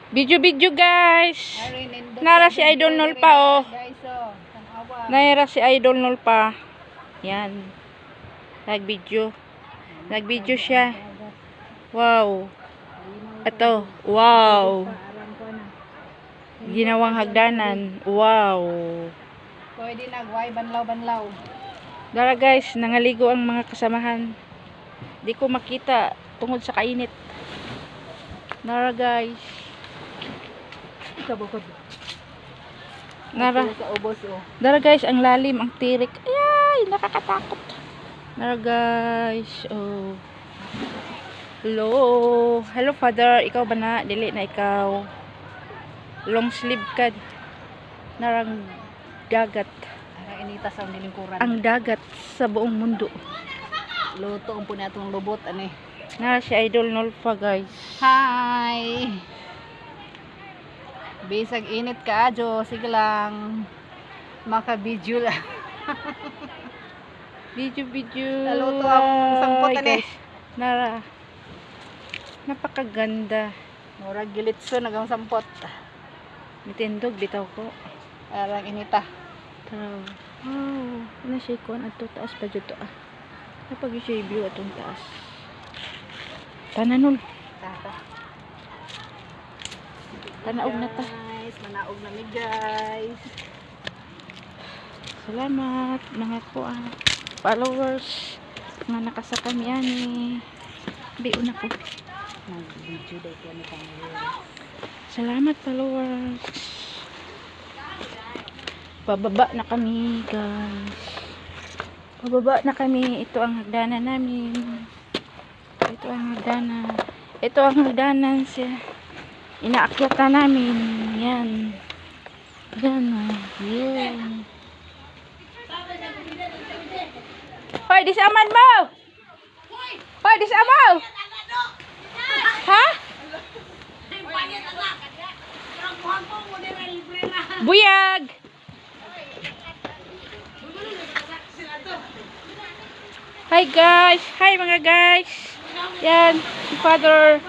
Video guys. Nara si Idol Nol pa oh. Nara si Idol Nol pa. Yan. Nag-video siya. Wow. Ito. Wow. Ginawang hagdanan. Wow. Pwede nagway banlaw. Dara guys, nangaligo ang mga kasamahan. Di ko makita tungod sa kainit. Nara guys. Dara guys, ang lalim, ang tirik. Ay, nakakatakot. Nara guys. Oh. Hello father, ikaw ba na? Dili na ikaw. Long sleeve ka. Narang dagat. Inita sa nilingkuran. Ang dagat sa buong mundo. Luto ang po natong lubot ani. Nara si Idol Nol pa guys. Hi. Bisag init ka adyo, sige lang. Maka-video lang. Video. Naluto ang sampot ani. Nara. Napakaganda. Murag gilitso nagang sampot. Mitindog bitaw ko. Arang inita. Tara. Oh, ano siya ko ato taas pa dito ah. Napag siya view atong taas. Tananol. Tanaog na ta. Guys, manaog na mi guys. Salamat mga followers nga nakasaka mi ani. Biun ako. Nag-video day ko ni kami. Salamat followers. Pababa na kami guys. Pababa na kami. Ito ang hagdanan namin. Ito ang hagdanan. Ito ang hagdanan siya. Inaakyatan namin. Yan. Yan. Yan. Hoy, disaman mo! Hoy, disaman! Ha? Buyag! Hi guys! Hi mga guys! Yan, si Father.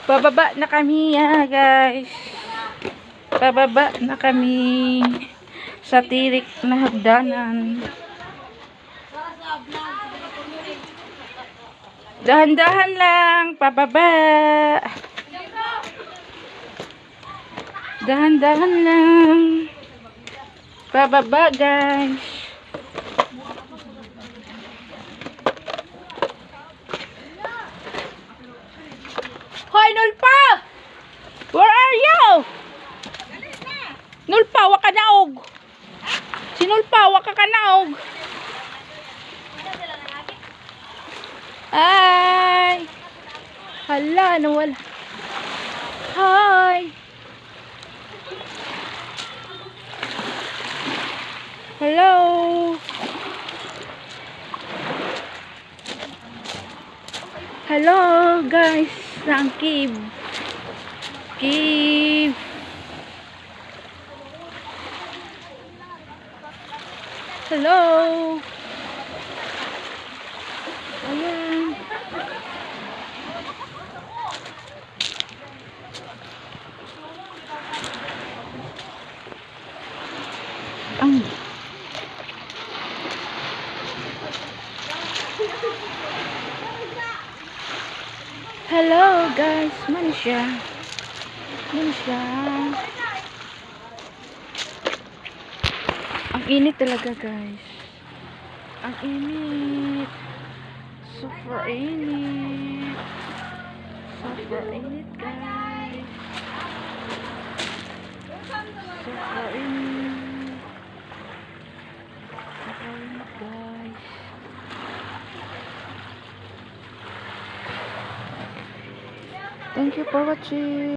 Bababa na kami guys. Bababa na kami sa tirik na hagdanan. Dahan-dahan lang, pababa. Dahan-dahan lang. Pababa, guys. Hoy, Nulpa! Where are you? Nulpa, waka naog. Si Nulpa, waka ka naog. Ay! Hala, nawala. Hi! Hello! Hello, guys! Ang cave. Hello! Ayan. Hello guys, manisya. Ang init talaga guys. Ang init. Super init. Super init guys. Super init. Super init guys. Thank you for watching.